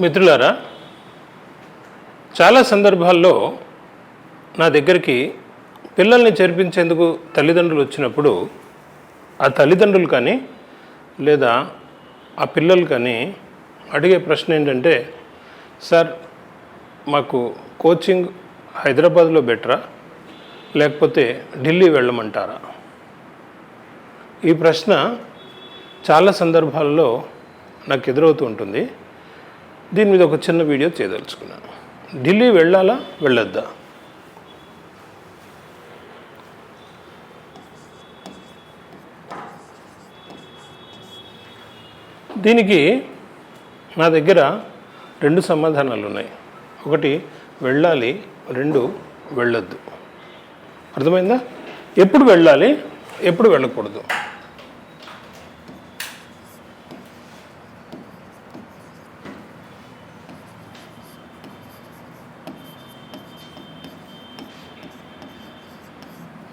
మిత్రులారా, చాలా సందర్భాల్లో నా దగ్గరికి పిల్లల్ని చేర్పించేందుకు తల్లిదండ్రులు వచ్చినప్పుడు ఆ తల్లిదండ్రులు కానీ లేదా ఆ పిల్లలు కానీ అడిగే ప్రశ్న ఏంటంటే, సార్ మాకు కోచింగ్ హైదరాబాద్లో బెటరా లేకపోతే ఢిల్లీ వెళ్ళమంటారా? ఈ ప్రశ్న చాలా సందర్భాల్లో నాకు ఎదురవుతూ ఉంటుంది. దీని మీద ఒక చిన్న వీడియో చేయదలుచుకున్నాను. ఢిల్లీ వెళ్ళాలా వెళ్ళొద్దా? దీనికి నా దగ్గర రెండు సమాధానాలు ఉన్నాయి. ఒకటి వెళ్ళాలి, రెండు వెళ్ళొద్దు. అర్థమైందా? ఎప్పుడు వెళ్ళాలి, ఎప్పుడు వెళ్ళకూడదు?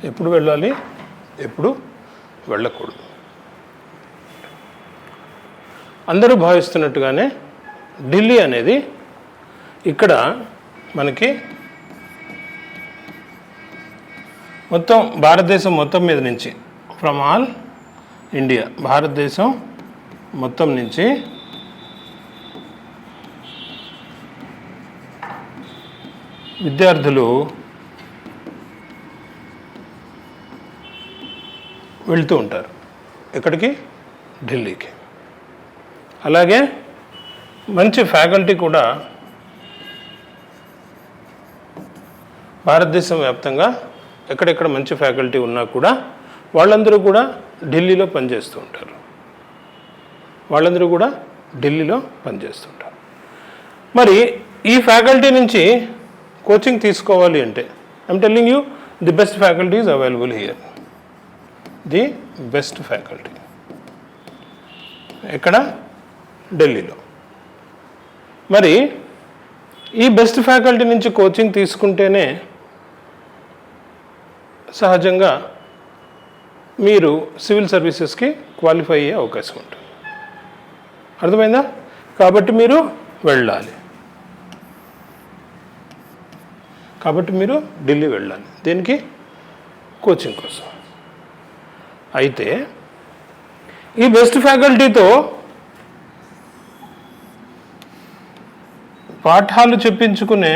ఎప్పుడు వెళ్ళాలి, ఎప్పుడు వెళ్ళకూడదు? అందరూ భావిస్తున్నట్టుగానే ఢిల్లీ అనేది ఇక్కడ మనకి మొత్తం భారతదేశం మొత్తం మీద నుంచి, ఫ్రమ్ ఆల్ ఇండియా, భారతదేశం మొత్తం నుంచి విద్యార్థులు వెళ్తూ ఉంటారు. ఎక్కడికి? ఢిల్లీకి. అలాగే మంచి ఫ్యాకల్టీ కూడా భారతదేశం వ్యాప్తంగా ఎక్కడెక్కడ మంచి ఫ్యాకల్టీ ఉన్నా కూడా వాళ్ళందరూ కూడా ఢిల్లీలో పనిచేస్తూ ఉంటారు. మరి ఈ ఫ్యాకల్టీ నుంచి కోచింగ్ తీసుకోవాలి అంటే, I'm telling you, the best faculty is available here. The best faculty ఎక్కడ? ఢిల్లీలో. మరి ఈ బెస్ట్ ఫ్యాకల్టీ నుంచి కోచింగ్ తీసుకుంటేనే సహజంగా మీరు సివిల్ సర్వీసెస్కి క్వాలిఫై అయ్యే అవకాశం ఉంటుంది. అర్థమైందా? కాబట్టి మీరు వెళ్ళాలి. కాబట్టి మీరు ఢిల్లీ వెళ్ళాలి. దేనికి? కోచింగ్ కోసం. అయితే ఈ బెస్ట్ ఫ్యాకల్టీతో పాఠాలు చెప్పించుకునే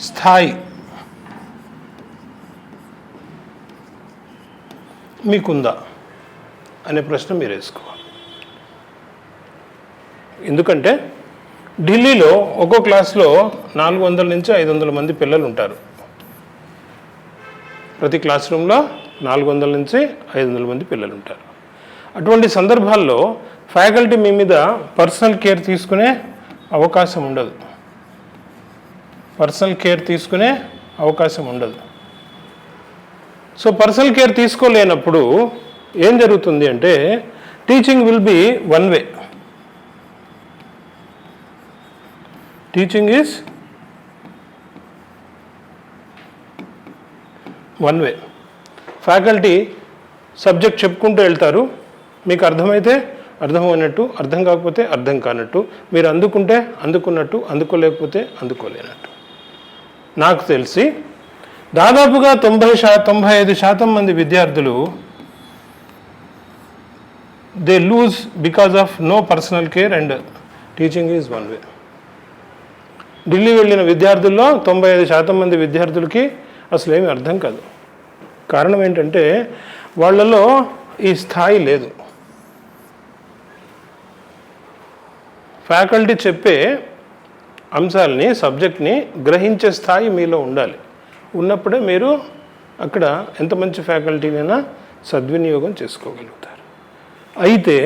స్థాయి మీకుందా అనే ప్రశ్న మీరు వేసుకోవాలి. ఎందుకంటే ఢిల్లీలో ఒక్కో క్లాస్లో 400 నుంచి 500 మంది పిల్లలు ఉంటారు. ప్రతి క్లాస్ రూమ్లో 400 నుంచి 500 మంది పిల్లలు ఉంటారు. అటువంటి సందర్భాల్లో ఫ్యాకల్టీ మీ మీద పర్సనల్ కేర్ తీసుకునే అవకాశం ఉండదు. సో పర్సనల్ కేర్ తీసుకోలేనప్పుడు ఏం జరుగుతుంది అంటే, teaching will be one way. Teaching is one way. Faculty subject చెప్పుకుంటూ వెళ్తారు. మీకు అర్థమైతే అర్థమైనట్టు, అర్థం కాకపోతే అర్థం కానట్టు, మీరు అందుకుంటే అందుకున్నట్టు, అందుకోలేకపోతే అందుకోలేనట్టు. నాకు తెలిసి దాదాపుగా 95% మంది విద్యార్థులు they lose because of no personal care and teaching is one way. Delhi వెళ్ళిన విద్యార్థుల్లో 95% మంది విద్యార్థులకి అసలు ఏమీ అర్థం కాదు. కారణం ఏంటంటే వాళ్ళలో ఈ స్థాయి లేదు. ఫ్యాకల్టీ చెప్పే అంశాలని, సబ్జెక్ట్ని గ్రహించే స్థాయి మీలో ఉండాలి. ఉన్నప్పుడే మీరు అక్కడ ఎంత మంచి ఫ్యాకల్టీనైనా సద్వినియోగం చేసుకోగలుగుతారు. అయితే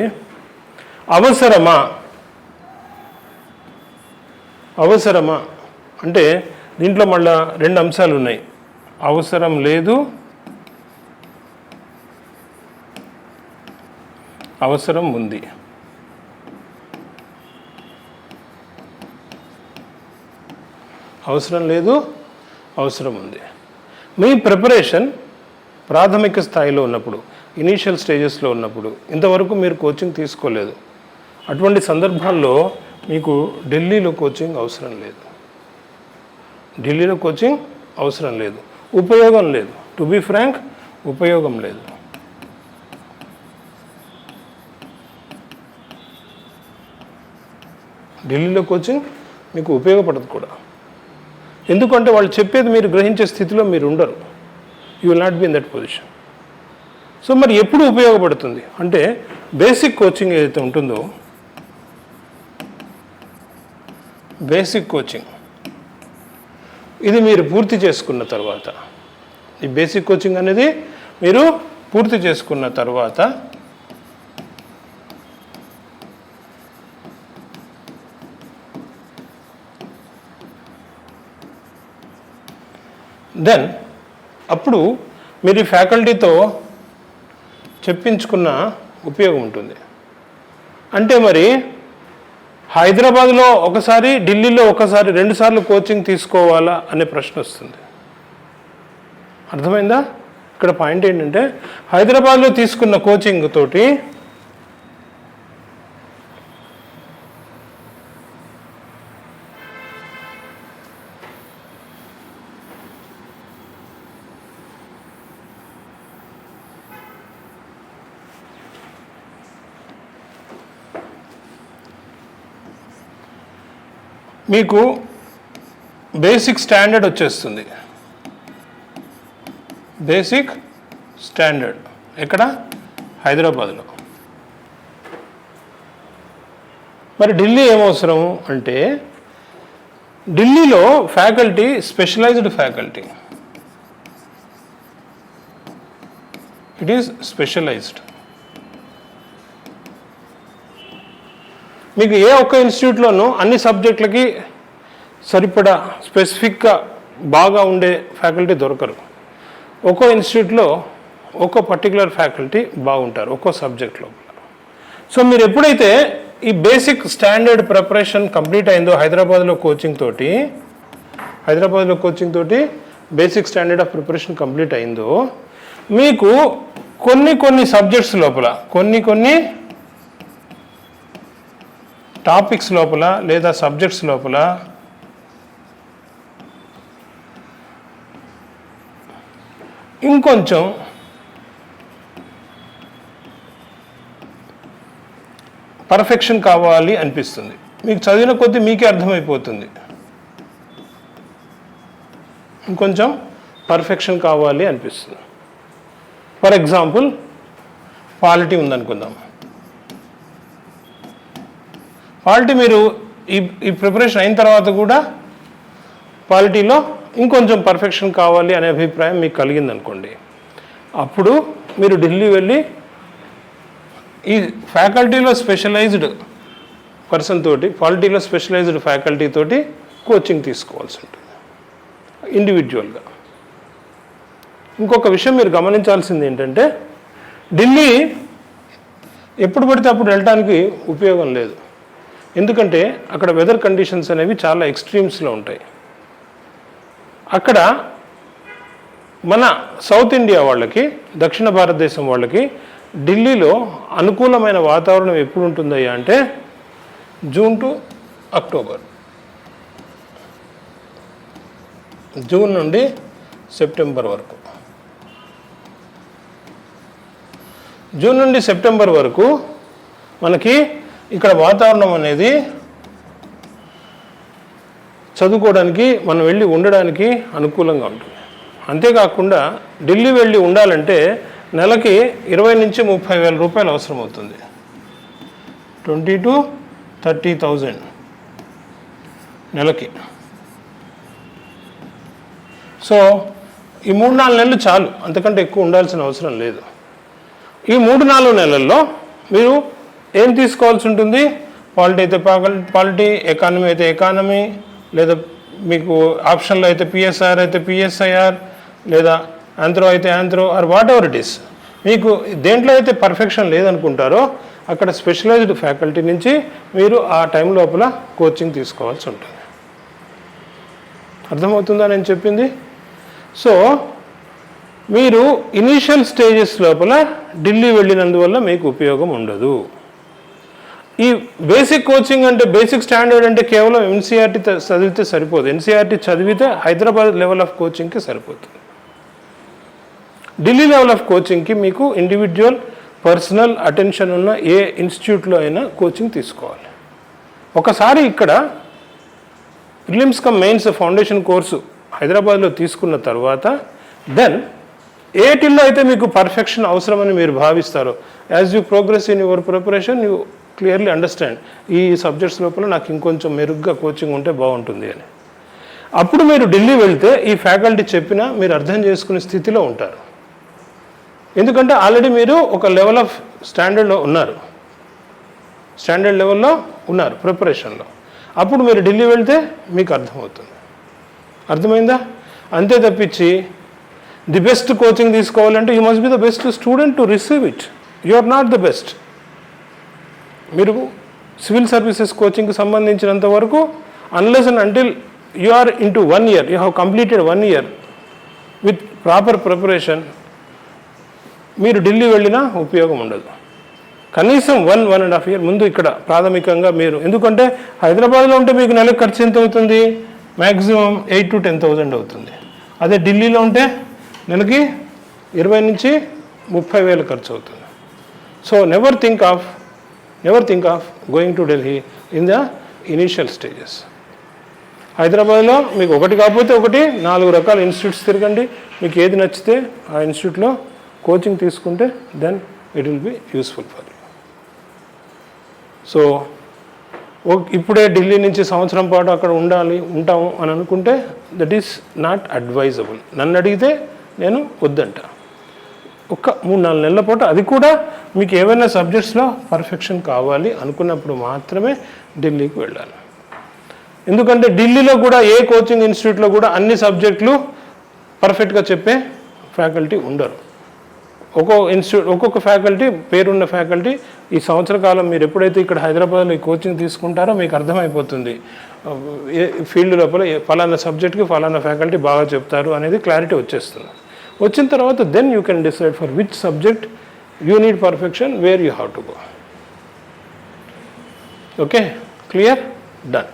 అవసరమా అంటే దీంట్లో మళ్ళా రెండు అంశాలు ఉన్నాయి. అవసరం లేదు, అవసరం ఉంది. అవసరం లేదు, అవసరం ఉంది. మీ ప్రిపరేషన్ ప్రాథమిక స్థాయిలో ఉన్నప్పుడు, ఇనీషియల్ స్టేజెస్లో ఉన్నప్పుడు ఇంతవరకు మీరు కోచింగ్ తీసుకోలేదు. అటువంటి సందర్భాల్లో మీకు ఢిల్లీలో కోచింగ్ అవసరం లేదు. ఢిల్లీలో కోచింగ్ అవసరం లేదు, ఉపయోగం లేదు. టు బీ ఫ్రాంక్, ఉపయోగం లేదు. ఢిల్లీలో కోచింగ్ మీకు ఉపయోగపడదు కూడా. ఎందుకంటే వాళ్ళు చెప్పేది మీరు గ్రహించే స్థితిలో మీరు ఉండరు. You will not be in that position. So మరి ఎప్పుడు ఉపయోగపడుతుంది అంటే, బేసిక్ కోచింగ్ ఏదైతే ఉంటుందో, బేసిక్ కోచింగ్ ఇది మీరు పూర్తి చేసుకున్న తర్వాత, ఈ బేసిక్ కోచింగ్ అనేది మీరు పూర్తి చేసుకున్న తర్వాత దెన్ అప్పుడు మీరు ఈ ఫ్యాకల్టీతో చెప్పించుకున్న ఉపయోగం ఉంటుంది. అంటే మరి హైదరాబాద్లో ఒకసారి, ఢిల్లీలో ఒకసారి, 2 సార్లు కోచింగ్ తీసుకోవాలా అనే ప్రశ్న వస్తుంది. అర్థమైందా? ఇక్కడ పాయింట్ ఏంటంటే, హైదరాబాద్లో తీసుకున్న కోచింగ్ తోటి మీకు బేసిక్ స్టాండర్డ్ వచ్చేస్తుంది. బేసిక్ స్టాండర్డ్ ఎక్కడ? హైదరాబాద్లో. మరి ఢిల్లీ ఏమవసరం అంటే, ఢిల్లీలో faculty specialised faculty. It is specialised. మీకు ఏ ఒక్క ఇన్స్టిట్యూట్లోనూ అన్ని సబ్జెక్టులకి సరిపడా స్పెసిఫిక్గా బాగా ఉండే ఫ్యాకల్టీ దొరకరు. ఒక్కో ఇన్స్టిట్యూట్లో ఒక్కో పర్టికులర్ ఫ్యాకల్టీ బాగుంటారు ఒక్కో సబ్జెక్ట్లో. సో మీరు ఎప్పుడైతే ఈ బేసిక్ స్టాండర్డ్ ప్రిపరేషన్ కంప్లీట్ అయిందో హైదరాబాద్లో కోచింగ్ తోటి basic standard of preparation complete అయిందో, మీకు కొన్ని సబ్జెక్ట్స్ లోపల, కొన్ని టాపిక్స్ లోపల లేదా సబ్జెక్ట్స్ లోపల ఇంకొంచెం పర్ఫెక్షన్ కావాలి అనిపిస్తుంది. మీకు చదివిన కొద్దీ మీకే అర్థమైపోతుంది, ఇంకొంచెం పర్ఫెక్షన్ కావాలి అనిపిస్తుంది. ఫర్ ఎగ్జాంపుల్, పాలిటీ ఉందనుకుందాం. పాలిటీ మీరు ఈ ప్రిపరేషన్ అయిన తర్వాత కూడా పాలిటీలో ఇంకొంచెం పర్ఫెక్షన్ కావాలి అనే అభిప్రాయం మీకు కలిగిందనుకోండి, అప్పుడు మీరు ఢిల్లీ వెళ్ళి ఈ ఫ్యాకల్టీలో స్పెషలైజ్డ్ పర్సన్ తోటి, పాలిటీలో స్పెషలైజ్డ్ ఫ్యాకల్టీ తోటి కోచింగ్ తీసుకోవాల్సి ఉంటుంది ఇండివిజువల్గా. ఇంకొక విషయం మీరు గమనించాల్సింది ఏంటంటే, ఢిల్లీ ఎప్పుడు పడితే అప్పుడు వెళ్ళటానికి ఉపయోగం లేదు. ఎందుకంటే అక్కడ వెదర్ కండిషన్స్ అనేవి చాలా ఎక్స్ట్రీమ్స్లో ఉంటాయి. అక్కడ మన సౌత్ ఇండియా వాళ్ళకి, దక్షిణ భారతదేశం వాళ్ళకి ఢిల్లీలో అనుకూలమైన వాతావరణం ఎప్పుడు ఉంటుందయ్యా అంటే జూన్ టు అక్టోబర్, జూన్ నుండి సెప్టెంబర్ వరకు. జూన్ నుండి సెప్టెంబర్ వరకు మనకి ఇక్కడ వాతావరణం అనేది చదువుకోవడానికి, మనం వెళ్ళి ఉండడానికి అనుకూలంగా ఉంటుంది. అంతేకాకుండా ఢిల్లీ వెళ్ళి ఉండాలంటే నెలకి 20,000 నుంచి 30,000 రూపాయలు అవసరం అవుతుంది. 20,000 to 30,000 నెలకి. సో ఈ 3-4 నెలలు చాలు, అంతకంటే ఎక్కువ ఉండాల్సిన అవసరం లేదు. ఈ 3-4 నెలల్లో మీరు ఏం తీసుకోవాల్సి ఉంటుంది? పాలిటీ అయితే పాలిటీ, ఎకానమీ అయితే ఎకానమీ, లేదా మీకు ఆప్షన్లో అయితే పిఎస్ఆర్ అయితే పిఎస్ఐఆర్, లేదా ఆంథ్రో అయితే anthro, or whatever it is. మీకు దేంట్లో అయితే పర్ఫెక్షన్ లేదనుకుంటారో అక్కడ స్పెషలైజ్డ్ ఫ్యాకల్టీ నుంచి మీరు ఆ టైం లోపల కోచింగ్ తీసుకోవాల్సి ఉంటుంది. అర్థమవుతుందా నేను చెప్పింది? సో మీరు ఇనీషియల్ స్టేజెస్ లోపల ఢిల్లీ వెళ్ళినందువల్ల మీకు ఉపయోగం ఉండదు. ఈ బేసిక్ కోచింగ్ అంటే బేసిక్ స్టాండర్డ్ అంటే కేవలం ఎన్సీఆర్టీ చదివితే సరిపోదు. ఎన్సీఆర్టీ చదివితే హైదరాబాద్ లెవెల్ ఆఫ్ కోచింగ్కి సరిపోతుంది. ఢిల్లీ లెవెల్ ఆఫ్ కోచింగ్కి మీకు ఇండివిజువల్ పర్సనల్ అటెన్షన్ ఉన్న ఏ ఇన్స్టిట్యూట్లో అయినా కోచింగ్ తీసుకోవాలి. ఒకసారి ఇక్కడ prelims come mains foundation course హైదరాబాద్లో తీసుకున్న తర్వాత దెన్ ఏటిల్లో అయితే మీకు పర్ఫెక్షన్ అవసరమని మీరు భావిస్తారో, as you progress in your preparation you clearly understand ఈ సబ్జెక్ట్స్ లోపల నాకు ఇంకొంచెం మెరుగ్గా కోచింగ్ ఉంటే బాగుంటుంది అని. అప్పుడు మీరు ఢిల్లీ వెళ్తే ఈ ఫ్యాకల్టీ చెప్పినా మీరు అర్థం చేసుకునే స్థితిలో ఉంటారు. ఎందుకంటే ఆల్రెడీ మీరు ఒక లెవెల్ ఆఫ్ స్టాండర్డ్ లెవెల్లో ఉన్నారు ప్రిపరేషన్లో. అప్పుడు మీరు ఢిల్లీ వెళ్తే మీకు అర్థమవుతుంది. అర్థమైందా? అంతే తప్పించి ది బెస్ట్ కోచింగ్ తీసుకోవాలంటే you must be the best student to receive it. You are not the best. మీరు సివిల్ సర్వీసెస్ కోచింగ్కి సంబంధించినంత వరకు unless and until you are into 1 year, you have completed 1 year with proper preparation, మీరు ఢిల్లీ వెళ్ళినా ఉపయోగం ఉండదు. కనీసం 1.5 year ముందు ఇక్కడ ప్రాథమికంగా మీరు, ఎందుకంటే హైదరాబాద్లో ఉంటే మీకు నెలకు ఖర్చు ఎంత అవుతుంది? మ్యాక్సిమం 8,000 to 10,000 అవుతుంది. అదే ఢిల్లీలో ఉంటే నెలకి 20,000 నుంచి 30,000 ఖర్చు అవుతుంది. So never think of going to Delhi in the initial stages. హైదరాబాద్లో మీకు ఒకటి కాకపోతే ఒకటి 4 రకాల ఇన్స్టిట్యూట్స్ తిరగండి. మీకు ఏది నచ్చితే ఆ ఇన్స్టిట్యూట్లో కోచింగ్ తీసుకుంటే then it will be useful for you. So ఇప్పుడే ఢిల్లీ నుంచి సంవత్సరం పాటు అక్కడ ఉంటాము అని అనుకుంటే దట్ ఈస్ నాట్ అడ్వైజబుల్. నన్ను అడిగితే నేను వద్దంట. ఒక 3-4 నెలల పాటు, అది కూడా మీకు ఏవైనా సబ్జెక్ట్స్లో పర్ఫెక్షన్ కావాలి అనుకున్నప్పుడు మాత్రమే ఢిల్లీకి వెళ్ళాలి. ఎందుకంటే ఢిల్లీలో కూడా ఏ కోచింగ్ ఇన్స్టిట్యూట్లో కూడా అన్ని సబ్జెక్టులు పర్ఫెక్ట్గా చెప్పే ఫ్యాకల్టీ ఉండరు. ఒక్కొక్క ఫ్యాకల్టీ, పేరున్న ఫ్యాకల్టీ, ఈ సంవత్సర కాలం మీరు ఎప్పుడైతే ఇక్కడ హైదరాబాద్లో ఈ కోచింగ్ తీసుకుంటారో మీకు అర్థమైపోతుంది ఏ ఫీల్డ్ లోపల ఫలానా సబ్జెక్ట్కి ఫలానా ఫ్యాకల్టీ బాగా చెప్తారు అనేది క్లారిటీ వచ్చేస్తుంది. వచ్చిన తర్వాత then you can decide for which subject you need perfection, where you have to go. Okay, clear, done.